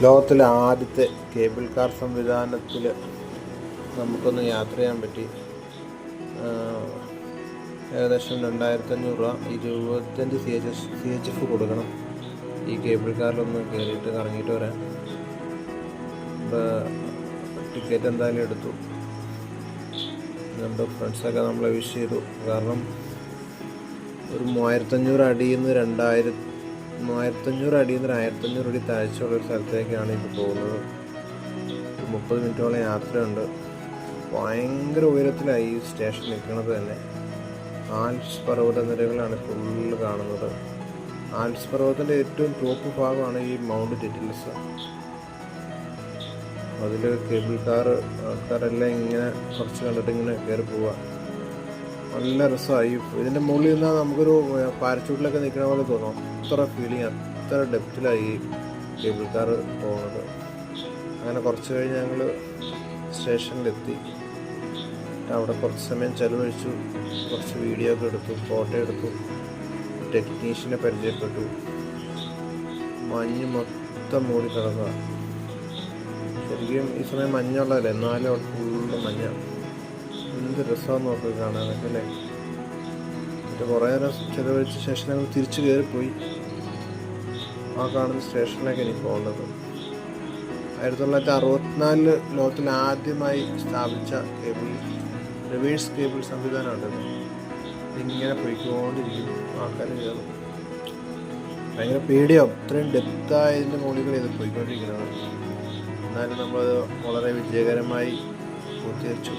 ലോകത്തിലെ ആദ്യത്തെ cable car സംവിധാനത്തിൽ നമുക്കൊന്ന് യാത്ര ചെയ്യാൻ പറ്റി. ഏകദേശം 2500 രൂപ, 25 CHF കൊടുക്കണം ഈ കേബിൾ കാറിലൊന്ന് കയറിയിട്ട് കറങ്ങിയിട്ട് വരാൻ. ടിക്കറ്റ് എന്തായാലും എടുത്തു. നമ്മുടെ ഫ്രണ്ട്സൊക്കെ നമ്മളെ വിഷ് ചെയ്തു. കാരണം ഒരു 3500 അടിയിൽ നിന്ന് 1500 അടി താഴ്ചയുള്ളൊരു സ്ഥലത്തേക്കാണ് ഇപ്പോൾ പോകുന്നത്. 30 മിനിറ്റോളം യാത്രയുണ്ട്. ഭയങ്കര ഉയരത്തിലായി ഈ സ്റ്റേഷൻ നിൽക്കുന്നത് തന്നെ. ആൽപ്സ് പർവ്വതനിരകളാണ് ഫുള്ള് കാണുന്നത്. ആൽപ്സ് പർവ്വതത്തിൻ്റെ ഏറ്റവും ടോപ്പ് ഭാഗമാണ് ഈ മൗണ്ട് ടിറ്റിൽസ്. അതിൽ കേബിൾ ആൾക്കാരെല്ലാം ഇങ്ങനെ കുറച്ച് കണ്ടിട്ട് ഇങ്ങനെ കയറി പോവുക. നല്ല രസമായി. ഇതിൻ്റെ മുകളിൽ നിന്നാൽ നമുക്കൊരു പാരച്യൂട്ടിലൊക്കെ നിൽക്കുന്ന പോലെ തോന്നും. അത്ര ഫീലിംഗ്, അത്ര ഡെപ്തിലായി ഈ കേബിൾ കാർ പോകുന്നത്. അങ്ങനെ കുറച്ച് കഴിഞ്ഞ് ഞങ്ങൾ സ്റ്റേഷനിലെത്തി. അവിടെ കുറച്ച് സമയം ചിലവഴിച്ചു. കുറച്ച് വീഡിയോ ഒക്കെ എടുത്തു, ഫോട്ടോ എടുത്തു, ടെക്നീഷ്യനെ പരിചയപ്പെട്ടു. മഞ്ഞ് മൊത്തം മൂടി കിടക്കുക. ശരിക്കും ഈ സമയം മഞ്ഞുള്ളതല്ലേ, എന്നാലും അവിടെ ഫുള്ള് മഞ്ഞ. എന്ത് രസമാണെന്ന് നോക്കി കാണാനൊക്കെ അല്ലേ. എന്നിട്ട് കുറേ നേരം ചിലവഴിച്ച ശേഷം ഞങ്ങൾ തിരിച്ചു കയറിപ്പോയി. ആ കാണുന്ന സ്റ്റേഷനിലേക്ക് എനിക്ക് പോകേണ്ടത്. 1964 ലോകത്തിൽ ആദ്യമായി സ്ഥാപിച്ച റിവേഴ്സ് കേബിൾ സംവിധാനമുണ്ടത്. ഇതിങ്ങനെ പോയിക്കൊണ്ടിരിക്കും. ആൾക്കാർ കയറും. ഭയങ്കര പേടിയാവും. അത്രയും ഡെപ്തായതിൻ്റെ മുകളിൽ ഇത് പോയിക്കൊണ്ടിരിക്കുന്നത്. എന്നാലും നമ്മളത് വളരെ വിജയകരമായി പൂർത്തീകരിച്ചു.